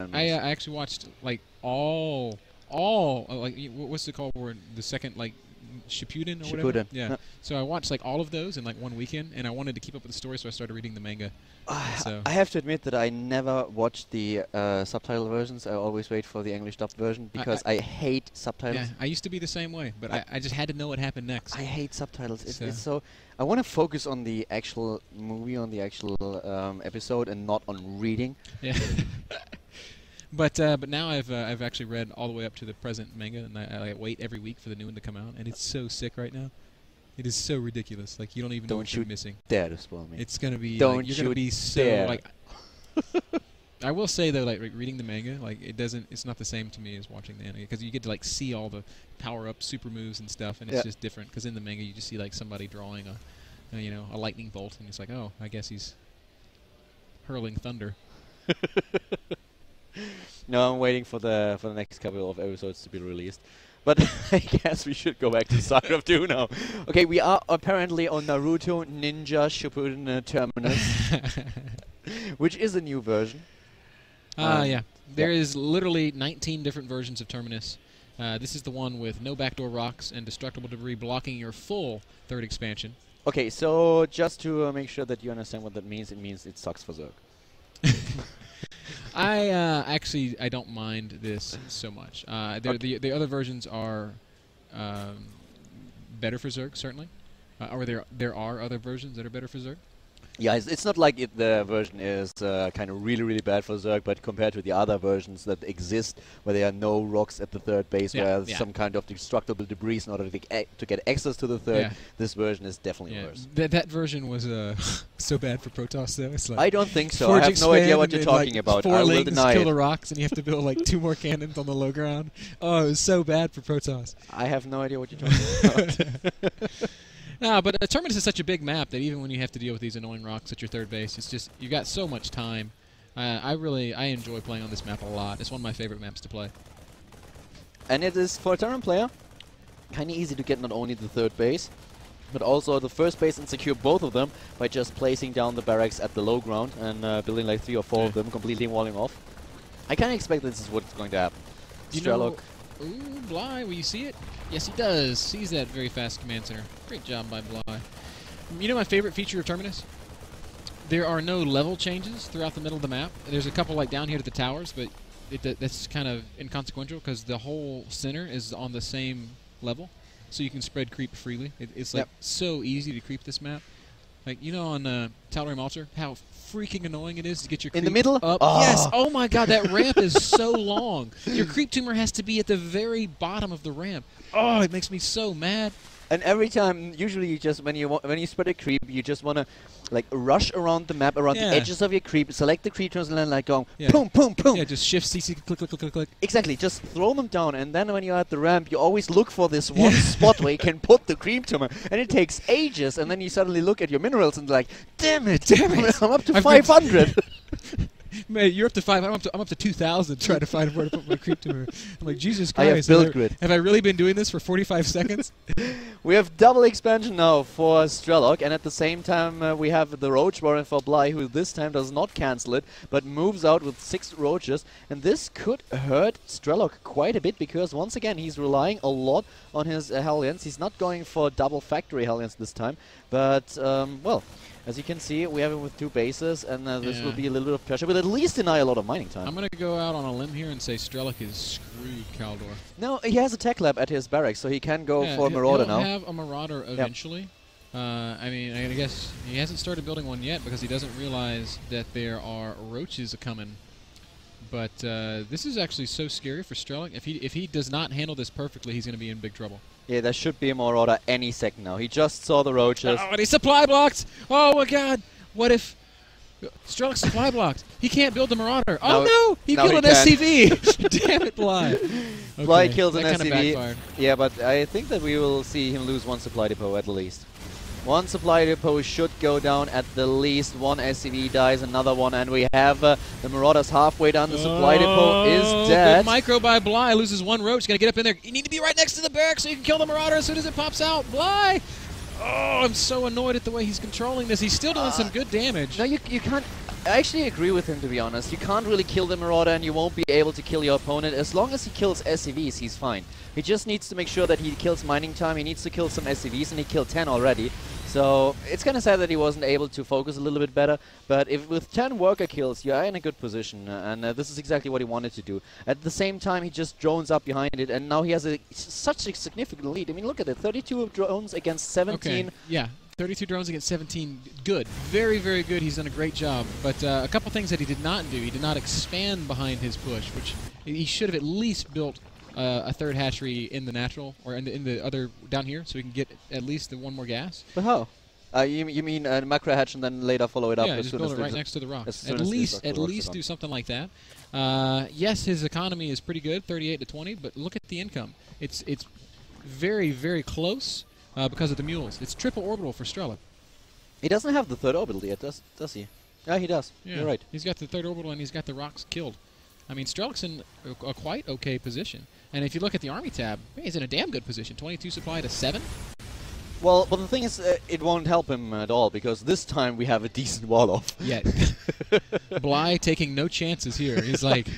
I actually watched like all like what's it called? Where the second like Shippuden or whatever. Yeah. No. So I watched like all of those in like one weekend, and I wanted to keep up with the story, so I started reading the manga. So. I have to admit that I never watched the subtitle versions. I always wait for the English dubbed version because I hate subtitles. Yeah, I used to be the same way, but I just had to know what happened next. I hate subtitles. It's so I want to focus on the actual movie, on the actual episode, and not on reading. Yeah. But now I've actually read all the way up to the present manga, and I wait every week for the new one to come out, and it's so sick right now. It is so ridiculous. Like you don't even know what you're missing. Dare to spoil me. It's gonna be. Don't like, you're gonna be so dare. like. I will say though, like reading the manga, like it's not the same to me as watching the anime because you get to like see all the power-up super moves and stuff, and it's just different. Because in the manga, you just see like somebody drawing a lightning bolt, and it's like, oh, I guess he's hurling thunder. No, I'm waiting for the next couple of episodes to be released. But I guess we should go back to StarCraft 2 now. Okay, we are apparently on Naruto Ninja Shippuden Terminus, which is a new version. Yeah. There is literally 19 different versions of Terminus. This is the one with no backdoor rocks and destructible debris blocking your full third expansion. Okay, so just to make sure that you understand what that means, it means it sucks for Zerg. I don't mind this so much. The other versions are better for Zerg, certainly. Or there are other versions that are better for Zerg. Yeah, it's not like the version is kind of really, really bad for Zerg, but compared to the other versions that exist, where there are no rocks at the third base, where there's some kind of destructible debris in order to get access to the third, this version is definitely worse. That version was so bad for Protoss, though. It's like I don't think so. I have no idea what you're talking about. 4 I will lings deny kill it. the rocks, and you have to build like 2 more cannons on the low ground. Oh, it was so bad for Protoss. I have no idea what you're talking about. No, but Terminus is such a big map that even when you have to deal with these annoying rocks at your third base, it's just you got so much time. I enjoy playing on this map a lot. It's one of my favorite maps to play. And it is, for a Terran player, kind of easy to get not only the third base, but also the first base and secure both of them by just placing down the barracks at the low ground and building like 3 or 4 of them, completely walling off. I kind of expect this is what's going to happen. Strelok. Ooh, Bly, will you see it? Yes, he does. Sees that very fast command center. Great job by Bly. You know my favorite feature of Terminus? There are no level changes throughout the middle of the map. There's a couple like down here to the towers, but that's kind of inconsequential because the whole center is on the same level, so you can spread creep freely. It's like so easy to creep this map. Like, you know on Tal'Darim Altar, how freaking annoying it is to get your creep in the middle up. Oh. Yes, oh my god, that ramp is so long. Your creep tumor has to be at the very bottom of the ramp. Oh, it makes me so mad. And every time, usually you just when you spread a creep, you just want to like rush around the map, around the edges of your creep, select the creatures, and then like go boom, boom, boom. Yeah, just shift CC, click, click, click, click, click. Exactly, just throw them down, and then when you're at the ramp, you always look for this one spot where you can put the creep tumor, and it takes ages, and then you suddenly look at your minerals and like, damn it, I'm up to 500. Man, you're up to 5. I'm up to 2,000 trying to find where to put my creep tumor. I'm like, Jesus I Christ. have build grid. Have I really been doing this for 45 seconds? We have double expansion now for Strelok, and at the same time we have the Roach Warren for Bly, who this time does not cancel it, but moves out with 6 Roaches, and this could hurt Strelok quite a bit, because once again he's relying a lot on his Hellions. He's not going for double factory Hellions this time, but, well, as you can see, we have him with 2 bases, and this will be a little bit of pressure, but at least deny a lot of mining time. I'm going to go out on a limb here and say Strelok is screwed, Khaldor. No, he has a tech lab at his barracks, so he can go for a Marauder now. He'll have a Marauder eventually. I mean, I guess he hasn't started building one yet because he doesn't realize that there are Roaches coming. But this is actually so scary for Strelok. If he does not handle this perfectly, he's going to be in big trouble. Yeah, there should be a Marauder any second now. He just saw the Roaches. Oh, and he's supply blocked! Oh my god! What if Strelok's supply blocked? He can't build the Marauder. Oh no! He killed an SCV! Damn it, Bly! Okay, Bly killed an SCV. Backfired. Yeah, but I think that we will see him lose 1 supply depot at least. 1 supply depot should go down at the least. 1 SCV dies, another one, and we have the Marauders halfway down. The supply depot is dead. Good micro by Bly, loses 1 Roach. Got to get up in there. You need to be right next to the barracks so you can kill the Marauder as soon as it pops out. Bly! Oh, I'm so annoyed at the way he's controlling this. He's still doing some good damage. No, you can't. I actually agree with him, to be honest. You can't really kill the Marauder and you won't be able to kill your opponent. As long as he kills SCVs, he's fine. He just needs to make sure that he kills mining time, he needs to kill some SCVs, and he killed 10 already. So it's kind of sad that he wasn't able to focus a little bit better, but if with 10 worker kills, you are in a good position, and this is exactly what he wanted to do. At the same time, he just drones up behind it, and now he has such a significant lead. I mean, look at it, 32 drones against 17. Okay. Yeah. 32 drones against 17, good. Very, very good. He's done a great job. But a couple things that he did not do. He did not expand behind his push, which he should have at least built a third hatchery in the natural, or in the other down here, so he can get at least the one more gas. But how? You mean macro hatch and then later follow it up? Yeah, as just soon build as it right next to the rocks. At least least do something like that. Yes, his economy is pretty good, 38 to 20, but look at the income. It's very, very close. Because of the mules. It's triple orbital for Strelok. He doesn't have the third orbital yet, does he? Yeah, he does. Yeah. You're right. He's got the third orbital and he's got the rocks killed. I mean, Strelok's in a quite okay position. And if you look at the army tab, he's in a damn good position. 22 supply to 7. Well, but the thing is, it won't help him at all, because this time we have a decent wall-off. Yeah. Bly taking no chances here. He's like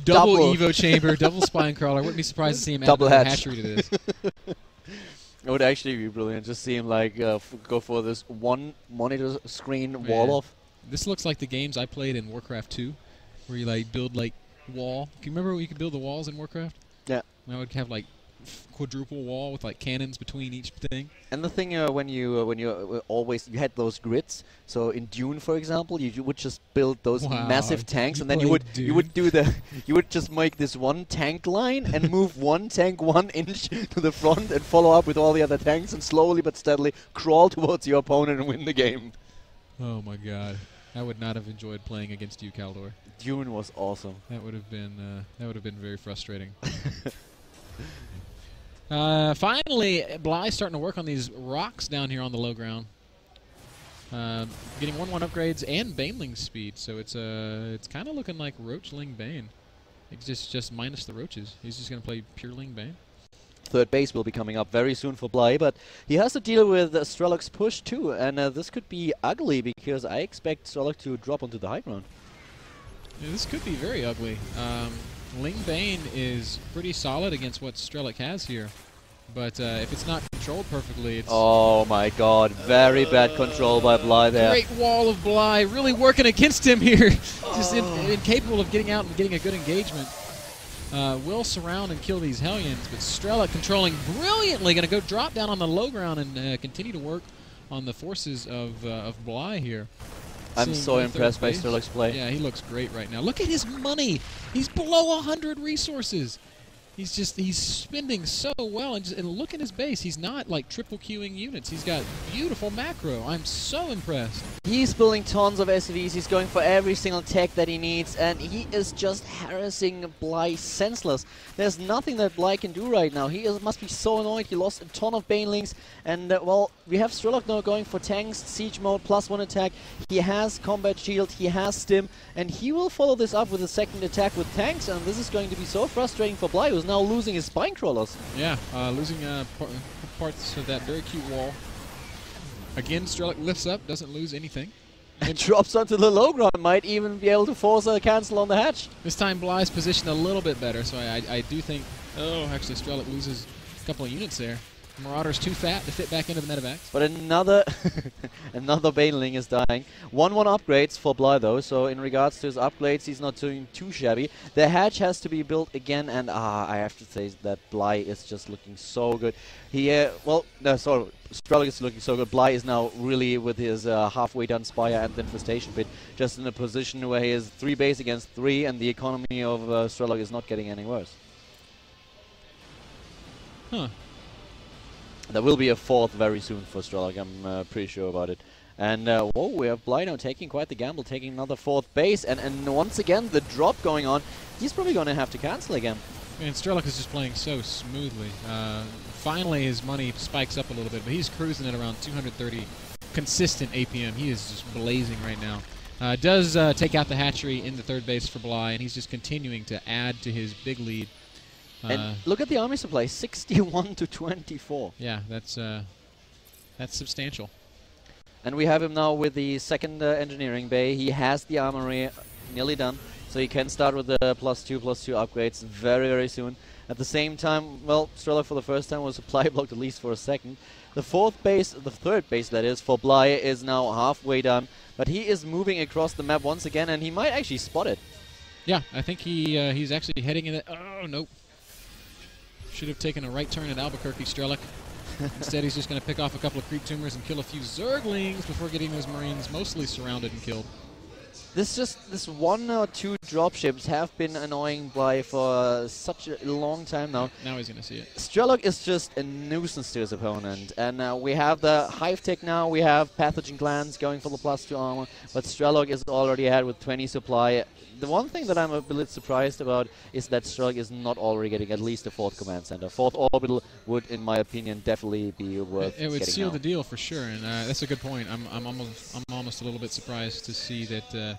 double Evo chamber, double spine crawler. Wouldn't be surprised to see him add double another hatch. hatchery to this. It would actually be brilliant to see him like go for this one monitor screen wall-off. This looks like the games I played in Warcraft 2, where you like build like wall. Can you remember when you could build the walls in Warcraft? Yeah. And I would have like quadruple wall with like cannons between each thing. And the thing when you always you had those grids. So in Dune, for example, you would just build those massive tanks, and then you would just make this one tank line and move one tank 1 inch to the front and follow up with all the other tanks, and slowly but steadily crawl towards your opponent and win the game. Oh my God, I would not have enjoyed playing against you, Khaldor. Dune was awesome. That would have been very frustrating. Finally, Bly's starting to work on these rocks down here on the low ground. Getting 1/1 upgrades and Baneling speed, so it's kind of looking like Roachling Bane. It's just minus the roaches. He's just going to play pure Ling Bane. Third base will be coming up very soon for Bly, but he has to deal with Strelok's push too, and this could be ugly, because I expect Strelok to drop onto the high ground. Yeah, this could be very ugly. Ling Bane is pretty solid against what Strelok has here, but if it's not controlled perfectly, it's... Oh my God, very bad control by Bly there. Great wall of Bly, really working against him here. Just incapable of getting out and getting a good engagement. Will surround and kill these Hellions, but Strelok controlling brilliantly, going to go drop down on the low ground and continue to work on the forces of Bly here. I'm so impressed by Strelok's play. Yeah, he looks great right now. Look at his money. He's below 100 resources. He's spending so well, and look at his base. He's not like triple queuing units. He's got beautiful macro. I'm so impressed. He's building tons of SCVs. He's going for every single tech that he needs, and he is just harassing Bly senseless. There's nothing that Bly can do right now. He must be so annoyed. He lost a ton of Banelings, and well, we have Strelok now going for tanks, siege mode, +1 attack. He has combat shield, he has stim, and he will follow this up with a second attack with tanks, and this is going to be so frustrating for Bly, who's now losing his spine crawlers. Yeah, losing parts of that very cute wall. Again, Strelok lifts up, doesn't lose anything. And drops onto the low ground, might even be able to force a cancel on the hatch. This time Bly's positioned a little bit better, so I do think... Oh, actually Strelok loses a couple of units there. Marauder's too fat to fit back into the medevacs. But another another Baneling is dying. 1/1 upgrades for Bly though, so in regards to his upgrades, he's not doing too shabby. The hatch has to be built again, and I have to say that Bly is just looking so good. Strelok is looking so good. Bly is now really with his halfway done Spire and the Infestation Pit, just in a position where he is 3 base against 3, and the economy of Strelok is not getting any worse. Huh. There will be a 4th very soon for Strelok, I'm pretty sure about it. And, whoa, we have Bly now taking quite the gamble, taking another 4th base, and once again, the drop going on. He's probably going to have to cancel again. Man, Strelok is just playing so smoothly. Finally, his money spikes up a little bit, but he's cruising at around 230 consistent APM. He is just blazing right now. Does take out the hatchery in the 3rd base for Bly, and he's just continuing to add to his big lead. And look at the army supply, 61 to 24. Yeah, that's substantial. And we have him now with the second engineering bay. He has the armory nearly done, so he can start with the +2/+2 upgrades very, very soon. At the same time, well, Strelok for the first time was supply blocked at least for a second. The third base that is, for Bly is now halfway done, but he is moving across the map once again, and he might actually spot it. Yeah, I think he's actually heading in it. Oh, nope. Should have taken a right turn at Albuquerque, Strelok. Instead, he's just going to pick off a couple of creep tumors and kill a few Zerglings before getting those Marines mostly surrounded and killed. This 1 or 2 dropships have been annoying Bly for such a long time now. Now he's going to see it. Strelok is just a nuisance to his opponent, and we have the Hive Tech now, we have Pathogen Glands going for the +2 armor, but Strelok is already ahead with 20 supply. The one thing that I'm a bit surprised about is that Strelok is not already getting at least a 4th command center. 4th orbital would, in my opinion, definitely be worth It would seal now. the deal for sure, and that's a good point. I'm almost a little bit surprised to see that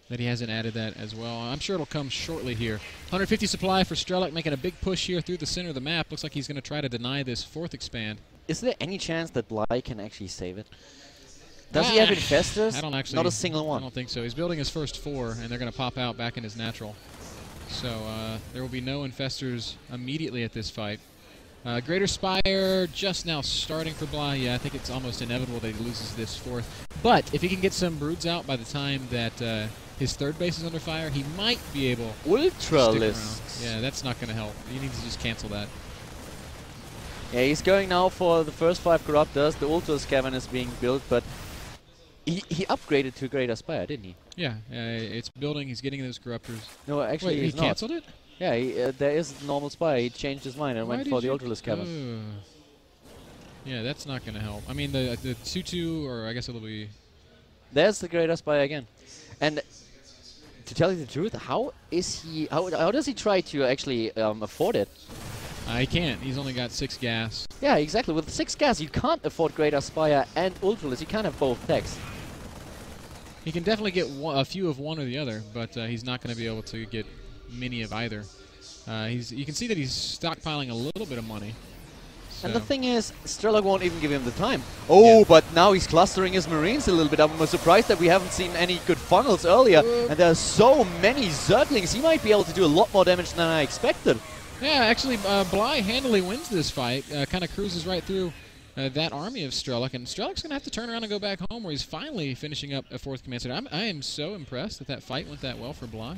that he hasn't added that as well. I'm sure it'll come shortly here. 150 supply for Strelok, making a big push here through the center of the map. Looks like he's going to try to deny this 4th expand. Is there any chance that Bly can actually save it? Does he have infestors? I don't actually. Not a single one. I don't think so. He's building his first 4, and they're going to pop out back in his natural. So there will be no infestors immediately at this fight. Greater Spire just now starting for Bly. Yeah, I think it's almost inevitable that he loses this 4th. But if he can get some broods out by the time that his 3rd base is under fire, he might be able to stick around. Yeah, that's not going to help. He needs to just cancel that. Yeah, he's going now for the first 5 Corruptors. The Ultra's Cavern is being built, but he upgraded to Greater Spire, didn't he? Yeah, it's building. He's getting those Corruptors. No, actually Wait, he's he not. canceled it? Yeah, there is normal Spire. He changed his mind and Why went did for the you Ultraless Cavern. Yeah, that's not going to help. I mean, the 2/2, or I guess it'll be... There's the Greater Spire again. And to tell you the truth, how does he try to actually afford it? He can't. He's only got 6 gas. Yeah, exactly. With 6 gas, you can't afford Greater Spire and Ultraless. You can't have both techs. He can definitely get a few of one or the other, but he's not going to be able to get many of either. You can see that he's stockpiling a little bit of money. So. And the thing is, Strelok won't even give him the time. Oh, yeah. But now he's clustering his Marines a little bit. I'm surprised that we haven't seen any good funnels earlier. And there are so many Zerglings. He might be able to do a lot more damage than I expected. Yeah, actually, Bly handily wins this fight. Kind of cruises right through that army of Strelok. And Strelok's going to have to turn around and go back home, where he's finally finishing up a 4th command center. I am so impressed that fight went that well for Bly.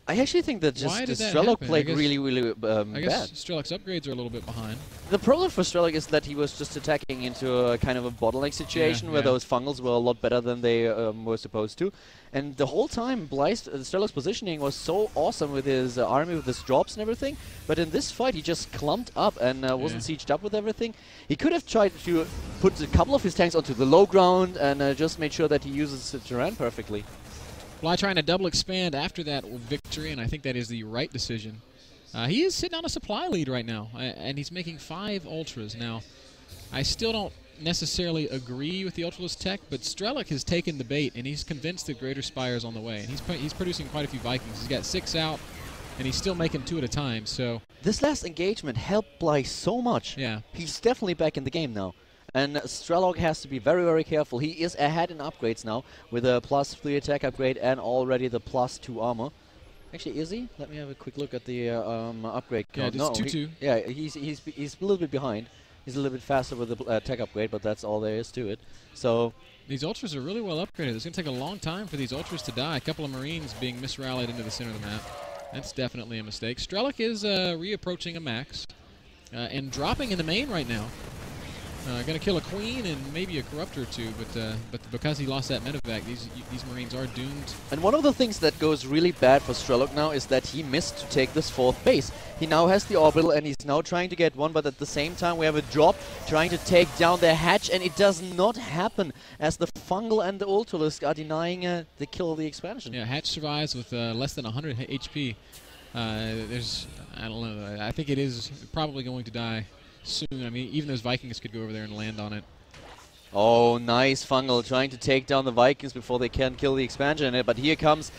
I actually think that just Strelok played really bad. I guess Strelok's upgrades are a little bit behind. The problem for Strelok is that he was just attacking into a kind of a bottleneck situation where those fungals were a lot better than they were supposed to. And the whole time, Strelok's positioning was so awesome with his army, with his drops and everything. But in this fight, he just clumped up and wasn't sieged up with everything. He could have tried to put a couple of his tanks onto the low ground and just made sure that he uses the terrain perfectly. Bly trying to double expand after that victory, and I think that is the right decision. He is sitting on a supply lead right now, and he's making 5 Ultras. Now, I still don't necessarily agree with the Ultraless tech, but Strelok has taken the bait, and he's convinced that Greater Spire is on the way. And he's producing quite a few Vikings. He's got 6 out, and he's still making 2 at a time. So this last engagement helped Bly so much. Yeah. He's definitely back in the game now. And Strelok has to be very, very careful. He is ahead in upgrades now with a +3 attack upgrade and already the +2 armor. Actually, is he? Let me have a quick look at the upgrade count. Yeah, just 2/2. Yeah, he's a little bit behind. He's a little bit faster with the tech upgrade, but that's all there is to it. So these Ultras are really well upgraded. It's going to take a long time for these Ultras to die. A couple of Marines being misrallied into the center of the map. That's definitely a mistake. Strelok is reapproaching a max and dropping in the main right now. Going to kill a Queen and maybe a Corruptor or 2, but because he lost that medevac, these Marines are doomed. And one of the things that goes really bad for Strelok now is that he missed to take this 4th base. He now has the orbital and he's now trying to get one, but at the same time we have a drop trying to take down the hatch, and it does not happen as the Fungal and the Ultralisk are denying the kill of the expansion. Yeah, hatch survives with less than 100 HP. I don't know, I think it is probably going to die soon. I mean, even those Vikings could go over there and land on it. Oh, nice Fungal trying to take down the Vikings before they can kill the expansion. But here comes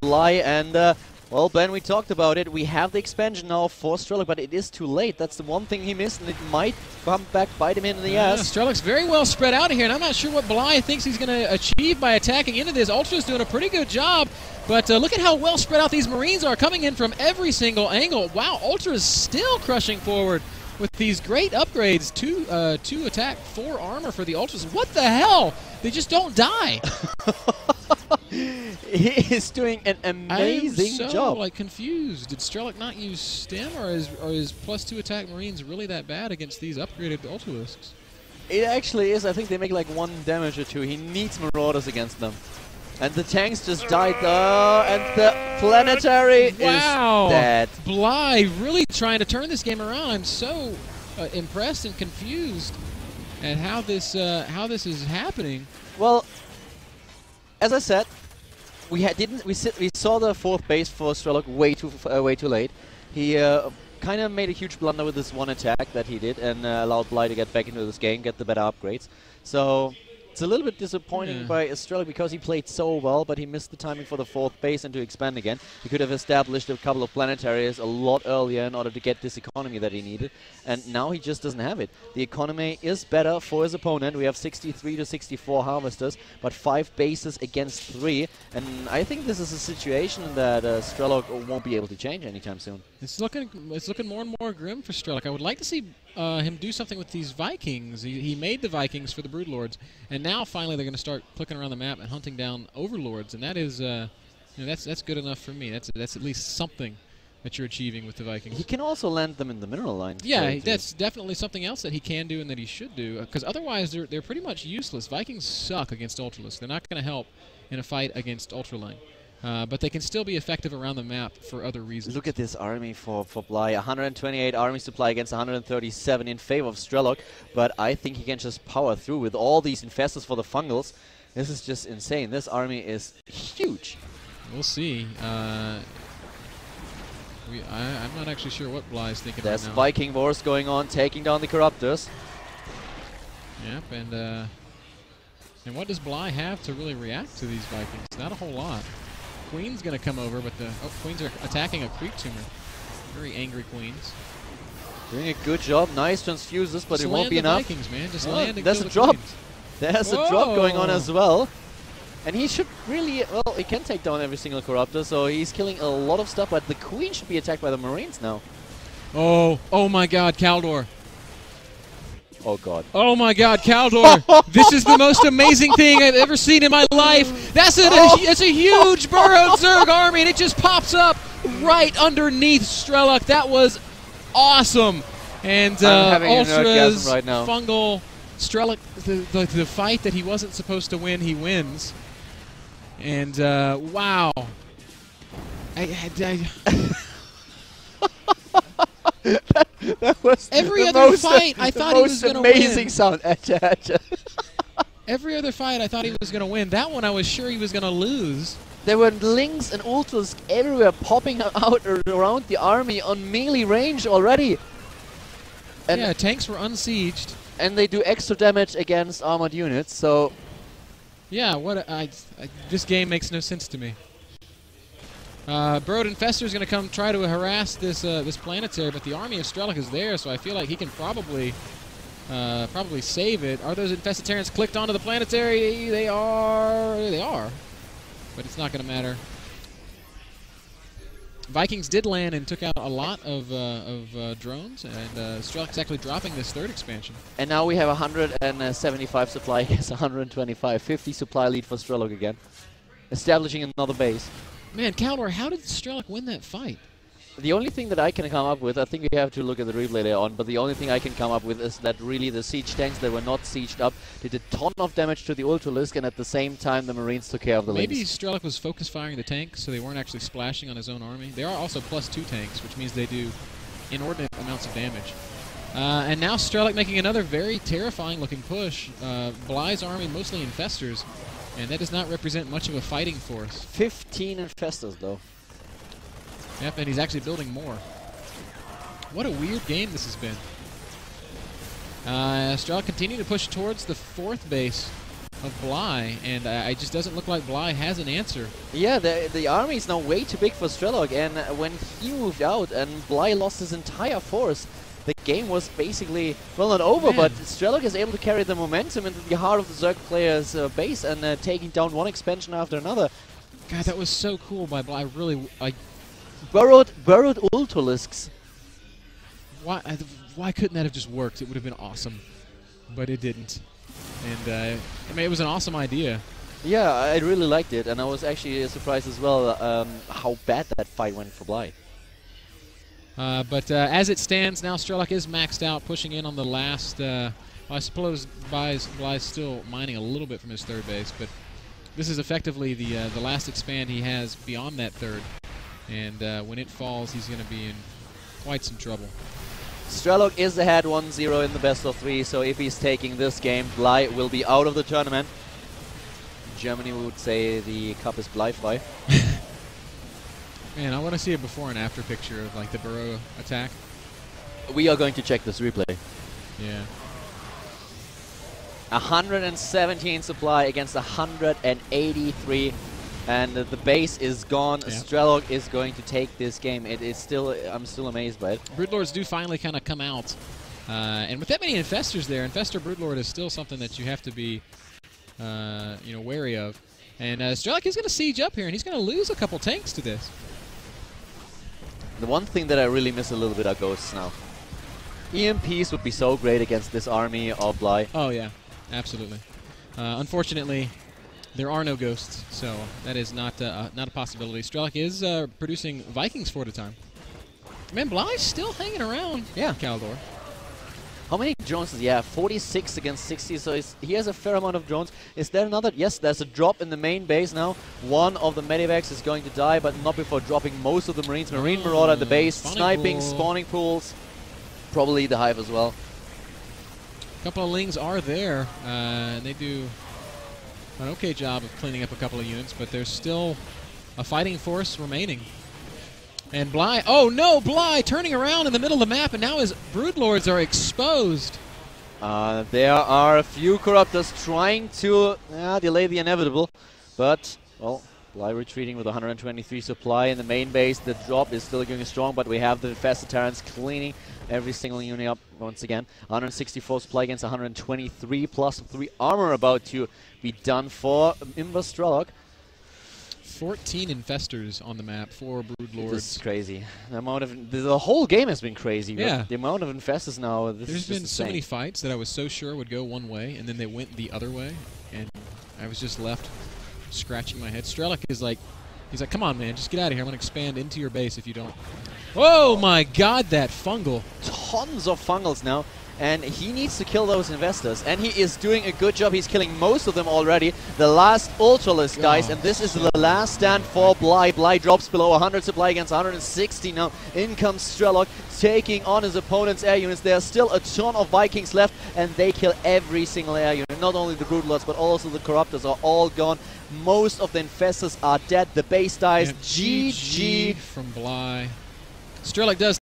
Bly, and Well, Ben, we talked about it. We have the expansion now for Strelok, but it is too late. That's the one thing he missed, and it might come back, bite him in the ass. Strelok's very well spread out here, and I'm not sure what Bly thinks he's going to achieve by attacking into this. Ultra's doing a pretty good job, but look at how well spread out these Marines are, coming in from every single angle. Wow, Ultra's still crushing forward with these great upgrades. 2 attack, 4 armor for the Ultras. What the hell? They just don't die. He is doing an amazing I'm so, job. Like, confused. Did Strelok not use stem, or is +2 attack Marines really that bad against these upgraded Ultralisks? It actually is. I think they make like 1 damage or 2. He needs Marauders against them. And the tanks just died, and the planetary is dead. Bly really trying to turn this game around. I'm so impressed and confused at how this is happening. Well, as I said, we saw the 4th base for Strelok way too late. He kind of made a huge blunder with this 1 attack that he did, and allowed Bly to get back into this game, get the better upgrades. So it's a little bit disappointing by Strelok because he played so well, but he missed the timing for the 4th base and to expand again. He could have established a couple of planetaries a lot earlier in order to get this economy that he needed, and now he just doesn't have it. The economy is better for his opponent. We have 63 to 64 harvesters, but 5 bases against 3, and I think this is a situation that Strelok won't be able to change anytime soon. It's looking more and more grim for Strelok. I would like to see him do something with these Vikings. He made the Vikings for the Broodlords, and now finally they're going to start clicking around the map and hunting down Overlords, and that is that's good enough for me. That's at least something that you're achieving with the Vikings. He can also land them in the mineral line. Yeah, that's definitely something else that he can do and that he should do, because otherwise they're pretty much useless. Vikings suck against Ultralisk. They're not going to help in a fight against Ultraline. But they can still be effective around the map for other reasons. Look at this army for Bly. 128 army supply against 137 in favor of Strelok. But I think he can just power through with all these infestors for the fungals. This is just insane. This army is huge. We'll see. I'm not actually sure what Bly's thinking There's right now. Viking wars going on, taking down the Corruptors. Yep, and what does Bly have to really react to these Vikings? Not a whole lot. Queen's going to come over, but the Queens are attacking a creep tumor. Very angry Queens. Doing a good job. Nice transfuses, but Just it won't be land the enough. Vikings, man. Just land and there's kill a the drop. Queens. There's a drop going on as well. And he should really, well, he can take down every single Corruptor, so he's killing a lot of stuff, but the Queen should be attacked by the Marines now. Oh my God, Khaldor. Oh God. Oh my God, Khaldor. This is the most amazing thing I've ever seen in my life. That's it's a huge burrowed Zerg army, and it just pops up right underneath Strelok. That was awesome. And Ultra's right now. fungal Strelok, the fight that he wasn't supposed to win, he wins. And wow. That was every other fight I thought he was going to win. Amazing sound. Every other fight I thought he was going to win. That one I was sure he was going to lose. There were links and ultras everywhere popping out around the army on melee range already. And yeah, tanks were unsieged. And they do extra damage against armored units, so... Yeah, this game makes no sense to me. Burrowed Infestor is going to come try to harass this planetary, but the army of Strelok is there, so I feel like he can probably save it. Are those Infestitarians clicked onto the planetary? They are. But it's not going to matter. Vikings did land and took out a lot of drones, and Strelok's actually dropping this 3rd expansion. And now we have 175 supply against 125. 50 supply lead for Strelok again. Establishing another base. Man, Khaldor, how did Strelok win that fight? The only thing that I can come up with, I think we have to look at the replay later on, but the only thing I can come up with is that really the siege tanks that were not sieged up did a ton of damage to the Ultralisk, and at the same time the Marines took care of the Maybe links. Strelok was focus firing the tanks, so they weren't actually splashing on his own army. There are also +2 tanks, which means they do inordinate amounts of damage. And now Strelok making another very terrifying looking push. Bly's army mostly infestors, and that does not represent much of a fighting force. 15 infestors though. Yep, and he's actually building more. What a weird game this has been. Strelok continuing to push towards the 4th base. of Bly, and it just doesn't look like Bly has an answer. Yeah, the army is now way too big for Strelok, and when he moved out and Bly lost his entire force, the game was basically, well, not over, Man. but Strelok is able to carry the momentum into the heart of the Zerg player's base and taking down one expansion after another. God, that was so cool by Bly. I Burrowed Ultralisks. why couldn't that have just worked? It would have been awesome, but it didn't. And I mean, it was an awesome idea. Yeah, I really liked it, and I was actually surprised as well how bad that fight went for Bly. But as it stands now, Strelok is maxed out, pushing in on the last. I suppose Bly's still mining a little bit from his third base, but this is effectively the last expand he has beyond that third. And when it falls, he's going to be in quite some trouble. Strelok is ahead 1-0 in the best of 3, so if he's taking this game, Bly will be out of the tournament. In Germany, we would say the cup is Bly-fly. Man, I want to see a before and after picture of like the burrow attack. We are going to check this replay. Yeah. 117 supply against 183, and the base is gone. Yeah. Strelok is going to take this game. It is still, I'm still amazed by it. Broodlords do finally kind of come out, and with that many infestors there, infestor Broodlord is still something that you have to be, wary of. And Strelok is going to siege up here, and he's going to lose a couple tanks to this. The one thing that I really miss a little bit are ghosts now. EMPs would be so great against this army of Bly. Oh yeah, absolutely. Unfortunately, there are no ghosts, so that is not a possibility. Strelok is producing Vikings for the time. Man, Bly's still hanging around. Yeah, Khaldor. How many drones does he have? 46 against 60, so he has a fair amount of drones. Is there another? Yes, there's a drop in the main base now. One of the medivacs is going to die, but not before dropping most of the Marines. Marine Marauder at the base, sniping, pool. spawning pools. Probably the hive as well. A couple of Lings are there, and they do an okay job of cleaning up a couple of units, but there's still a fighting force remaining. And Bly, oh no, Bly turning around in the middle of the map, and now his Broodlords are exposed. There are a few Corruptors trying to delay the inevitable, but, well, Bly retreating with 123 supply in the main base. The drop is still going strong, but we have the Infested Terrans cleaning every single unit up once again. 164 supply against 123, plus 3 armor about to be done for Imber Strelok. 14 infestors on the map, 4 Broodlords. This is crazy. The amount of the whole game has been crazy. Yeah. The amount of infestors now. There's been so many fights that I was so sure would go one way, and then they went the other way, and I was just left scratching my head. Strelok is like, he's like, come on, man, just get out of here. I'm gonna expand into your base if you don't. Oh my God, that fungal! Tons of fungals now. And he needs to kill those investors, and he is doing a good job. He's killing most of them already. The last Ultralist, guys, and this is the last stand for Bly. Bly drops below 100 supply against 160 now. In comes Strelok, taking on his opponent's air units. There's still a ton of Vikings left, and they kill every single air unit. Not only the Broodlords, but also the Corruptors are all gone. Most of the infestors are dead. The base dies. Yeah, GG from Bly. Strelok does